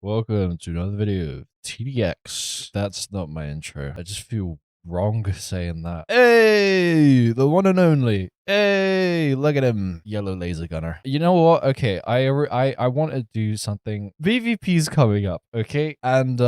Welcome to another video of TDX. That's not my intro. I just feel wrong saying that. Hey, the one and only. Hey, look at him, yellow laser gunner. You know what? Okay, I want to do something. PvP's coming up, okay? And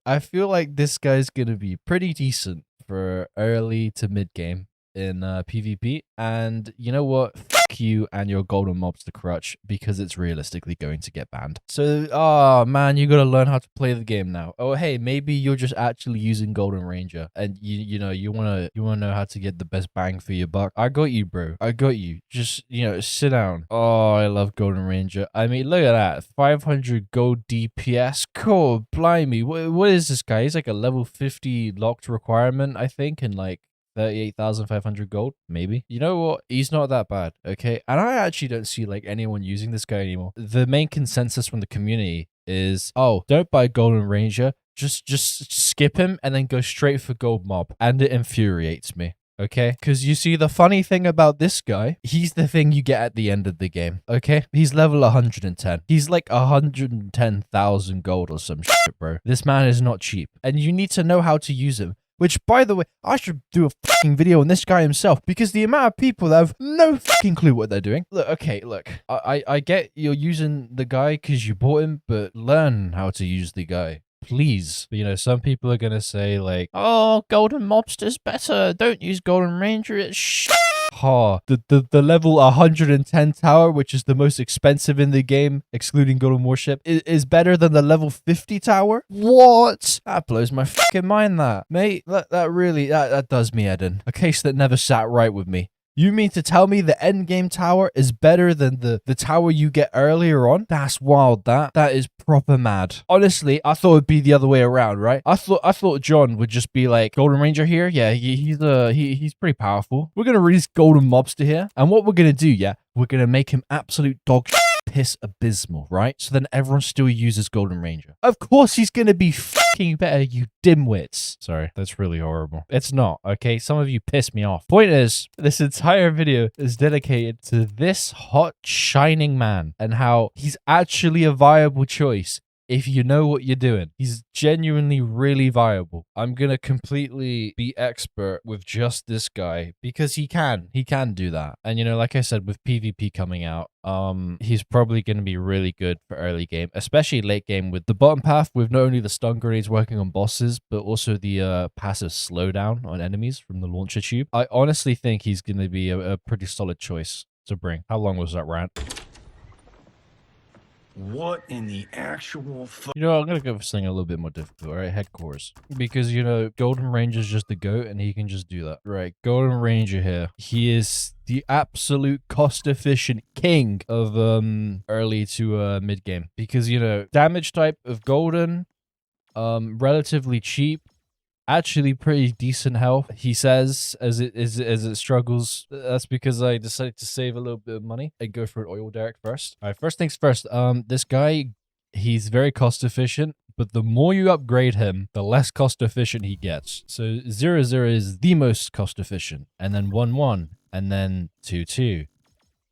I feel like this guy's gonna be pretty decent for early to mid game in PvP. And you know what? Fuck you and your golden mobster crutch, because it's realistically going to get banned. So, oh man, you gotta learn how to play the game now. Oh hey, maybe you're just actually using Golden Ranger, and you wanna know how to get the best bang for your buck. I got you, bro. I got you. Just sit down. Oh, I love Golden Ranger. I mean, look at that, 500 gold DPS. Cool, blimey. What is this guy? He's like a level 50 locked requirement, I think, and like 38,500 gold, maybe. You know what? He's not that bad, okay? And I actually don't see like anyone using this guy anymore. The main consensus from the community is, oh, don't buy Golden Ranger. Just skip him and then go straight for Gold Mob. And it infuriates me. Okay, because you see, the funny thing about this guy, he's the thing you get at the end of the game. Okay, he's level 110. He's like 110,000 gold or some shit, bro. This man is not cheap, and you need to know how to use him. Which, by the way, I should do a fucking video on this guy himself, because the amount of people that have no fucking clue what they're doing. Look, okay, look. I get you're using the guy because you bought him, but learn how to use the guy. Please. Some people are going to say like, oh, Golden Mobster's better. Don't use Golden Ranger. It's shit. The level 110 tower, which is the most expensive in the game, excluding Golden Warship, is better than the level 50 tower? What? That blows my fucking mind, that. Mate, that really, that does me head in. A case that never sat right with me. You mean to tell me the endgame tower is better than the tower you get earlier on? That's wild, that. That is proper mad. Honestly, I thought it'd be the other way around, right? I thought John would just be like, Golden Ranger here? Yeah, he's pretty powerful. We're gonna release Golden Mobster here, and what we're gonna do, yeah, we're gonna make him absolute dog shit. Piss abysmal, right? So then everyone still uses Golden Ranger. Of course he's gonna be fucking better, you dimwits. Sorry, that's really horrible. It's not, okay? Some of you piss me off. Point is, this entire video is dedicated to this hot, shining man and how he's actually a viable choice if you know what you're doing. He's genuinely really viable. I'm gonna completely be expert with just this guy because he can do that. And like I said, with PvP coming out, he's probably gonna be really good for early game, especially late game, with the bottom path, with not only the stun grenades working on bosses, but also the passive slowdown on enemies from the launcher tube. I honestly think he's gonna be a pretty solid choice to bring. How long was that rant? What in the actual I'm gonna go for something a little bit more difficult, right? Head cores. Because, Golden Ranger's just the GOAT, and he can just do that. Right, Golden Ranger here. He is the absolute cost-efficient king of early to mid-game. Because, damage type of Golden, relatively cheap, actually pretty decent health, he says, as it struggles. That's because I decided to save a little bit of money and go for an oil derrick first. All right, first things first. This guy, he's very cost efficient, but the more you upgrade him, the less cost efficient he gets. So 0-0 is the most cost efficient, and then 1-1, and then 2-2,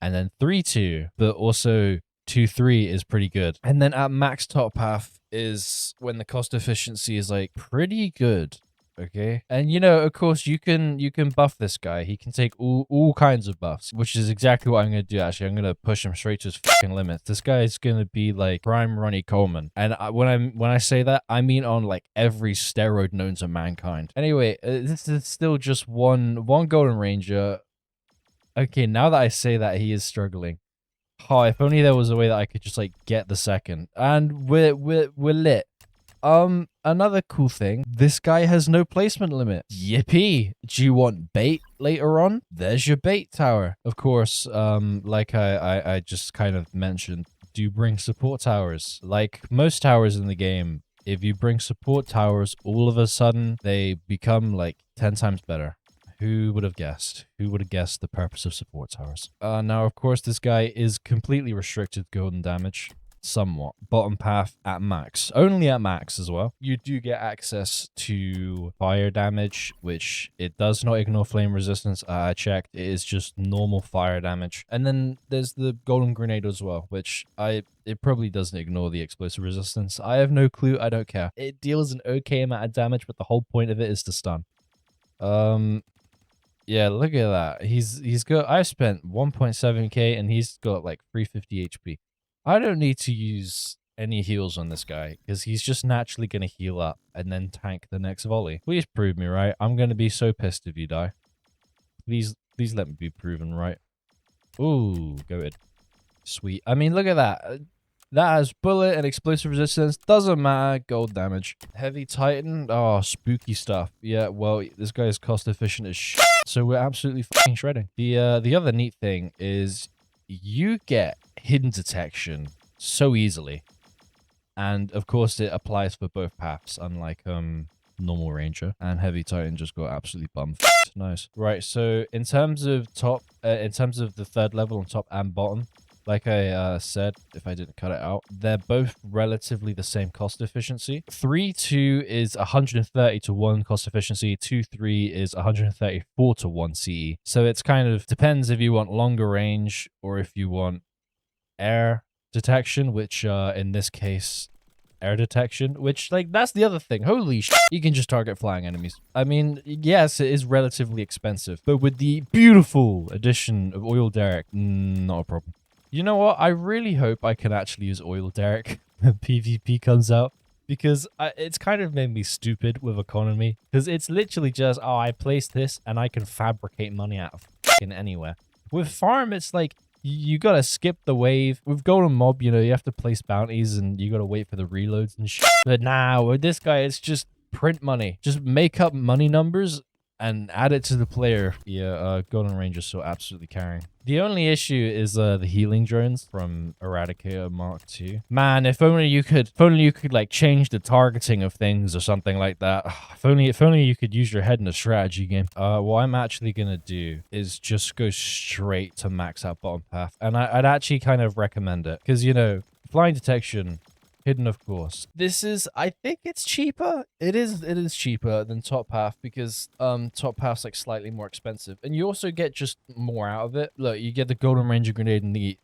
and then 3-2, but also 2-3 is pretty good. And then at max top path is when the cost efficiency is like pretty good. Okay, and of course you can buff this guy. He can take all kinds of buffs, which is exactly what I'm gonna do. Actually, I'm gonna push him straight to his fucking limits. This guy is gonna be like prime Ronnie Coleman, and when I say that, I mean on like every steroid known to mankind. Anyway, this is still just one Golden Ranger. Okay, now that I say that, he is struggling. Oh, if only there was a way that I could just like get the second, and we're lit. Another cool thing, this guy has no placement limit. Yippee! Do you want bait later on? There's your bait tower. Of course, like I just kind of mentioned, do bring support towers. Like most towers in the game, if you bring support towers, all of a sudden they become like 10 times better. Who would have guessed? Who would have guessed the purpose of support towers? Now, of course, this guy is completely restricted golden damage. somewhat. Bottom path at max. Only at max as well. You do get access to fire damage, which it does not ignore flame resistance. I checked. It is just normal fire damage. And then there's the golden grenade as well, which it probably doesn't ignore the explosive resistance. I have no clue. I don't care. It deals an okay amount of damage, but the whole point of it is to stun. Yeah, look at that. He's got, I spent 1.7k and he's got like 350 HP. I don't need to use any heals on this guy because he's just naturally going to heal up and then tank the next volley. Please prove me right. I'm going to be so pissed if you die. Please let me be proven right. Ooh, goated. Sweet. I mean, look at that. That has bullet and explosive resistance. Doesn't matter. Gold damage. Heavy Titan. Oh, spooky stuff. Yeah, well, this guy is cost efficient as shit. So we're absolutely fucking shredding. The other neat thing is you get hidden detection so easily. And of course it applies for both paths, unlike normal ranger. And heavy titan just got absolutely bummed. Nice. Right, so in terms of the third level on top and bottom, like I said, if I didn't cut it out, they're both relatively the same cost efficiency. 3-2 is 130 to 1 cost efficiency. 2-3 is 134 to 1 CE. So it's kind of depends if you want longer range or if you want air detection, which in this case, air detection, which like that's the other thing. Holy shit, you can just target flying enemies. I mean, yes, it is relatively expensive, but with the beautiful addition of oil derrick, not a problem. You know what? I really hope I can actually use oil derrick when PvP comes out, because it's kind of made me stupid with economy, because it's literally just, oh, I placed this and I can fabricate money out of fucking anywhere. With farm, it's like you gotta skip the wave. With golden mob, you know, you have to place bounties and you gotta wait for the reloads and shit. But now with this guy, it's just print money. Just make up money numbers and add it to the player. Yeah, golden range is so absolutely carrying. The only issue is the healing drones from Eradicator Mark II. Man, if only you could like change the targeting of things or something like that. If only you could use your head in a strategy game. What I'm actually gonna do is just go straight to max out bottom path, and I'd actually kind of recommend it because, you know, flying detection, hidden, of course. This is, I think it's cheaper. It is cheaper than top path because top path's like slightly more expensive, and you also get just more out of it. Look, you get the golden ranger grenade and the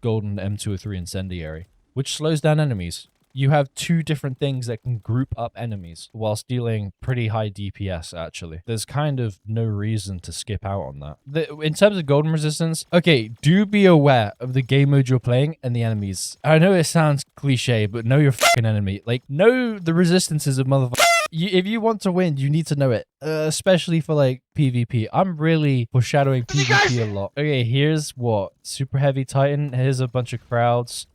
golden M203 incendiary, which slows down enemies. You have two different things that can group up enemies whilst dealing pretty high DPS, actually. There's kind of no reason to skip out on that. In terms of golden resistance, okay, do be aware of the game mode you're playing and the enemies. I know it sounds cliche, but know your fucking enemy. Like, know the resistances of motherfuckers. If you want to win, you need to know it, especially for like PvP. I'm really foreshadowing PvP a lot. Okay, here's what super heavy titan. Here's a bunch of crowds.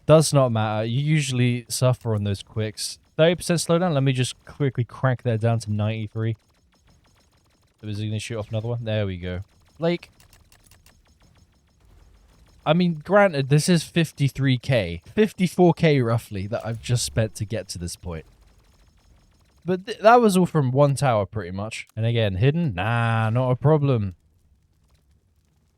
Does not matter. You usually suffer on those quicks. 30% slowdown. Let me just quickly crank that down to 93. Was he going to shoot off another one? There we go. Like, I mean, granted, this is 53k. 54k roughly that I've just spent to get to this point. But that was all from one tower pretty much. And again, hidden? Nah, not a problem.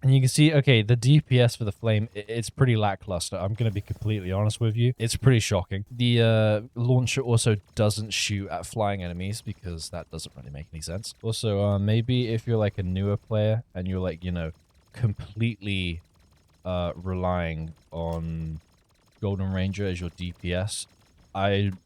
And you can see, okay, the DPS for the flame, it's pretty lackluster. I'm going to be completely honest with you. It's pretty shocking. The launcher also doesn't shoot at flying enemies because that doesn't really make any sense. Also, maybe if you're like a newer player and you're like, you know, completely relying on Golden Ranger as your DPS,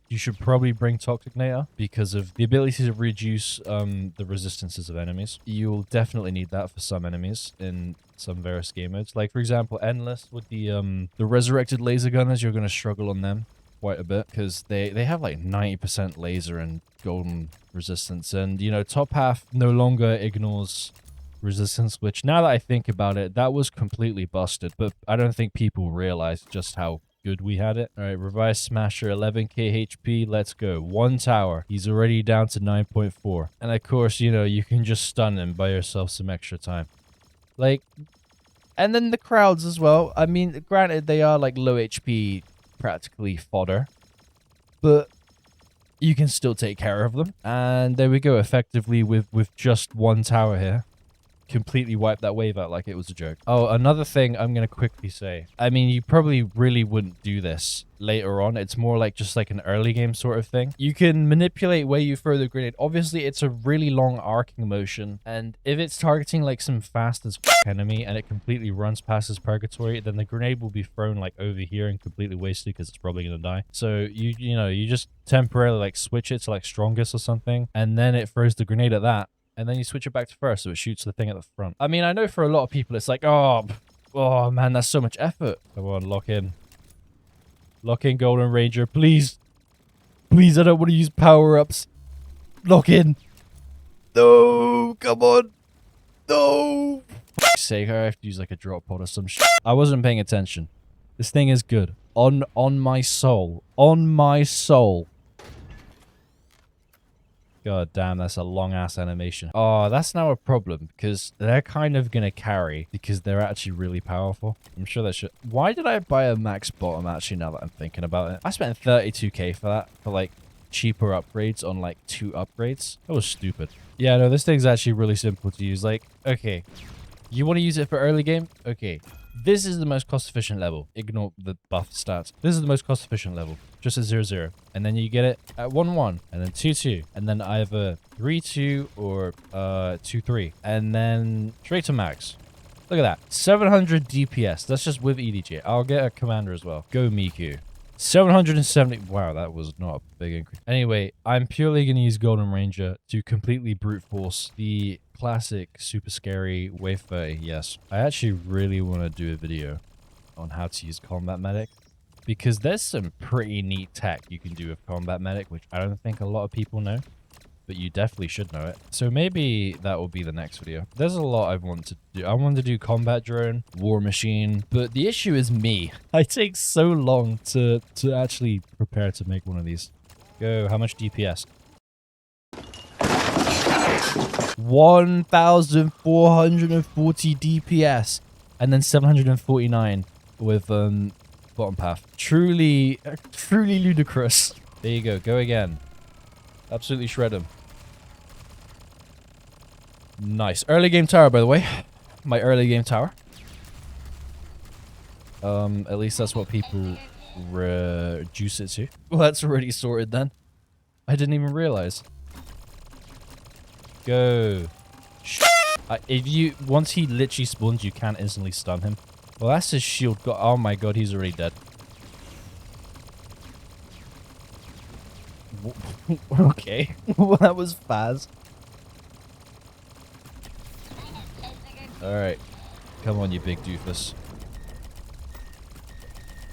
you should probably bring Toxicnator because of the ability to reduce the resistances of enemies. You'll definitely need that for some enemies in some various game modes. Like, for example, Endless with the resurrected laser gunners, you're going to struggle on them quite a bit because they have like 90% laser and golden resistance. And, you know, top half no longer ignores resistance, which now that I think about it, that was completely busted. But I don't think people realize just how good we had it. All right, Revive Smasher, 11k HP. Let's go. One tower. He's already down to 9.4. And of course, you know, you can just stun him, buy yourself some extra time. Like, and then the crowds as well. I mean, granted, they are like low HP, practically fodder, but you can still take care of them. And there we go, effectively with just one tower here. completely wipe that wave out like it was a joke. Oh, another thing I'm going to quickly say. I mean, you probably really wouldn't do this later on. It's more like just like an early game sort of thing. You can manipulate where you throw the grenade. Obviously, it's a really long arcing motion. And if it's targeting like some fast as enemy and it completely runs past his purgatory, then the grenade will be thrown like over here and completely wasted because it's probably going to die. So you just temporarily like switch it to like strongest or something. And then it throws the grenade at that. And then you switch it back to first, so it shoots the thing at the front. I mean, I know for a lot of people, it's like, oh man, that's so much effort. Come on, lock in. Lock in, Golden Ranger, please. Please, I don't want to use power-ups. Lock in. No, come on. No. For fuck's sake, I have to use like a drop pod or some shit. I wasn't paying attention. This thing is good. On my soul. On my soul. God damn, that's a long-ass animation. Oh, that's now a problem, because they're kind of going to carry, because they're actually really powerful. I'm sure that should... Why did I buy a max bottom, actually, now that I'm thinking about it? I spent 32k for that, for, like, cheaper upgrades on, like, 2 upgrades. That was stupid. Yeah, no, this thing's actually really simple to use. Like, okay, you want to use it for early game? Okay. This is the most cost-efficient level. Ignore the buff stats. This is the most cost-efficient level. Just at 0-0. And then you get it at 1-1. And then 2-2. And then either 3-2 or 2-3. And then straight to max. Look at that. 700 DPS. That's just with EDG. I'll get a commander as well. Go Miku. 770. Wow, that was not a big increase. Anyway, I'm purely going to use Golden Ranger to completely brute force the classic super scary wave 30. Yes, I actually really want to do a video on how to use Combat Medic, because there's some pretty neat tech you can do with Combat Medic, which I don't think a lot of people know, but you definitely should know it. So maybe that will be the next video. There's a lot I want to do. I want to do Combat Drone, War Machine, but the issue is me. I take so long to actually prepare to make one of these. Go, how much DPS? 1,440 DPS, and then 749 with bottom path. Truly ludicrous. There you go. Go again. Absolutely shred him. Nice. Early game tower, by the way. My early game tower. At least that's what people reduce it to. Well, that's already sorted then. I didn't even realize. Go. Once he literally spawns, you can't instantly stun him. Well, that's his shield. Oh my god, he's already dead. Okay. Well, that was fast. Alright. Come on, you big doofus.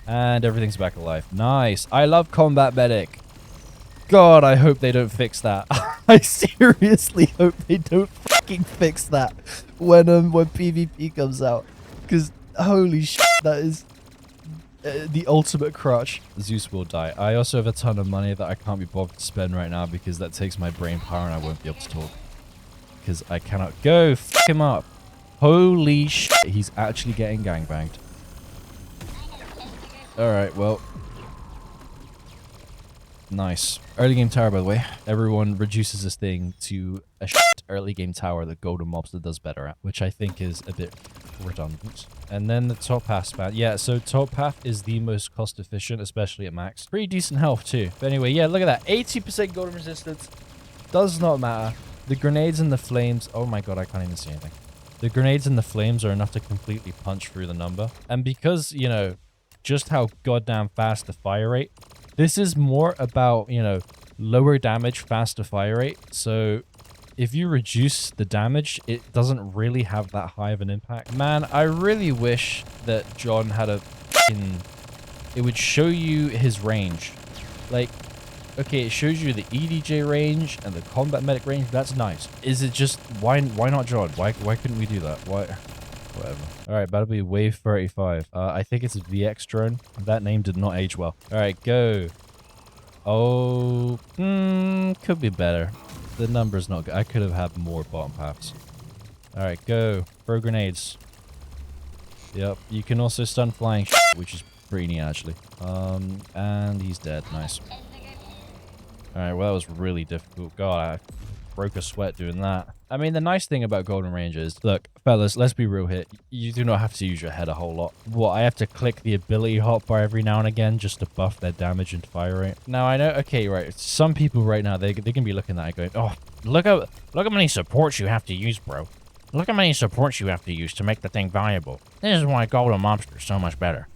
And everything's back alive. Nice. I love Combat Medic. God, I hope they don't fix that. I seriously hope they don't fucking fix that when PvP comes out. Because, holy shit, that is the ultimate crutch. Zeus will die. I also have a ton of money that I can't be bothered to spend right now because that takes my brain power and I won't be able to talk. Because I cannot go. Fuck him up. Holy shit, he's actually getting gangbanged. Alright, well. Nice. Early game tower, by the way. Everyone reduces this thing to a shit early game tower that Golden Mobster does better at, which I think is a bit redundant. And then the top path span. Yeah, so top path is the most cost efficient, especially at max. Pretty decent health too. But anyway, yeah, look at that. 80% golden resistance. Does not matter. The grenades and the flames. Oh my god, I can't even see anything. The grenades and the flames are enough to completely punch through the number. And because, you know, just how goddamn fast the fire rate, this is more about, you know, lower damage, faster fire rate. So if you reduce the damage, it doesn't really have that high of an impact. Man, I really wish that John had a fucking... It would show you his range. Like, okay, it shows you the EDJ range and the combat medic range. That's nice. Is it just... Why not John? Why couldn't we do that? Why... Whatever. Alright, that'll be wave 35. I think it's a VX drone. That name did not age well. Alright, go. Oh, could be better. The number's not good. I could have had more bottom paths. Alright, go. Throw grenades. Yep. You can also stun flying shit, which is pretty neat, actually. And he's dead. Nice. Alright, well, that was really difficult. God, broke a sweat doing that. I mean, the nice thing about Golden Ranger is, look, fellas, let's be real here. You do not have to use your head a whole lot. What, I have to click the ability hotbar every now and again just to buff their damage and fire rate? Now, I know, okay, right, some people right now, they can be looking at it going, oh, look how many supports you have to use, bro. Look how many supports you have to use to make the thing valuable. This is why Golden Mobster is so much better.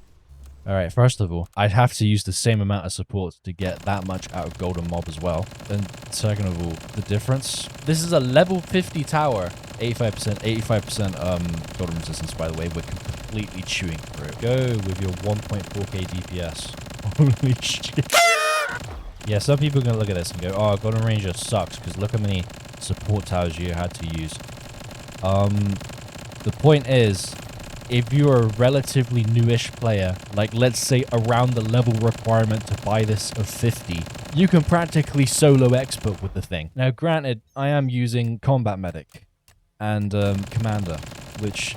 Alright, first of all, I'd have to use the same amount of supports to get that much out of Golden Mob as well. And second of all, the difference. This is a level 50 tower. 85% Golden Resistance, by the way. We're completely chewing through it. Go with your 1.4k DPS. Holy shit. Yeah, some people are going to look at this and go, oh, Golden Ranger sucks because look how many support towers you had to use. The point is, if you're a relatively newish player, like let's say around the level requirement to buy this of 50, you can practically solo expert with the thing. Now granted, I am using Combat Medic and Commander, which,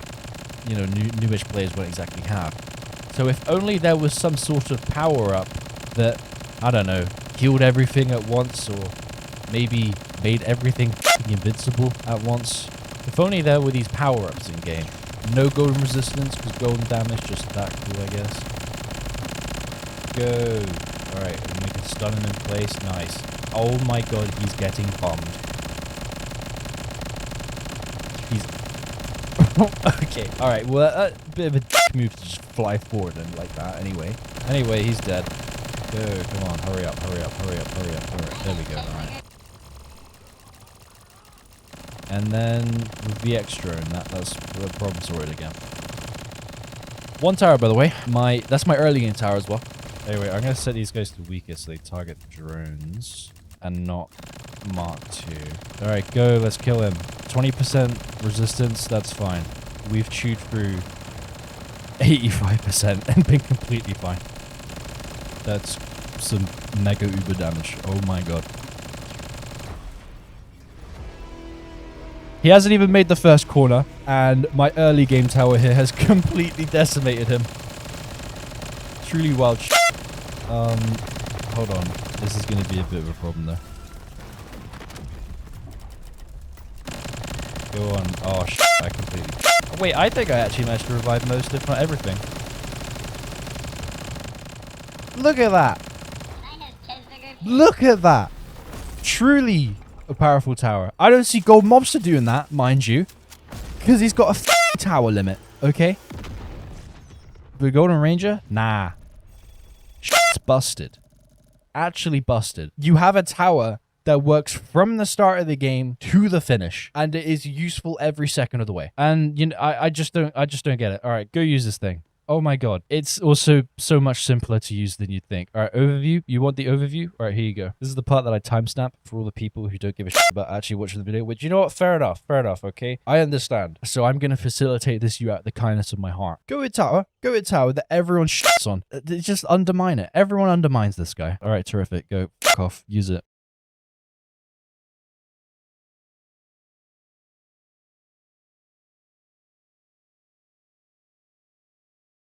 you know, newish players won't exactly have. So if only there was some sort of power up that, I don't know, healed everything at once or maybe made everything invincible at once. If only there were these power ups in game. No golden resistance, because golden damage, just that cool, I guess. Go. Alright, we're making stunning in place. Nice. Oh my god, he's getting bombed. He's... okay, alright, well, a bit of a dick move to just fly forward and like that, anyway. Anyway, he's dead. Go, come on, hurry up, hurry up, hurry up, hurry up, hurry up. There we go, alright. And then with the extra, and that's the problem sorted again. One tower, by the way. That's my early game tower as well. Anyway, I'm gonna set these guys to weakest so they target drones and not Mark II. Alright, go, let's kill him. 20% resistance, that's fine. We've chewed through 85% and been completely fine. That's some mega uber damage. Oh my god. He hasn't even made the first corner, and my early game tower here has completely decimated him. Truly wild shit. Hold on. This is going to be a bit of a problem, though. Go on. Oh, shit. I completely... Oh, wait, I think I actually managed to revive most, if not everything. Look at that. Look at that. Truly... a powerful tower. I don't see Gold Mobster doing that, mind you, because he's got a tower limit, okay? The Golden Ranger? Nah. Shit's busted. Actually busted. You have a tower that works from the start of the game to the finish, and it is useful every second of the way. And you know, I just don't get it. All right, go use this thing. Oh my god. It's also so much simpler to use than you'd think. Alright, overview. You want the overview? Alright, here you go. This is the part that I timestamp for all the people who don't give a shit about actually watching the video, which, you know what? Fair enough, okay? I understand. So I'm going to facilitate this you out of the kindness of my heart. Go with tower that everyone shits on. Just undermine it. Everyone undermines this guy. Alright, terrific. Go. F*** off. Use it.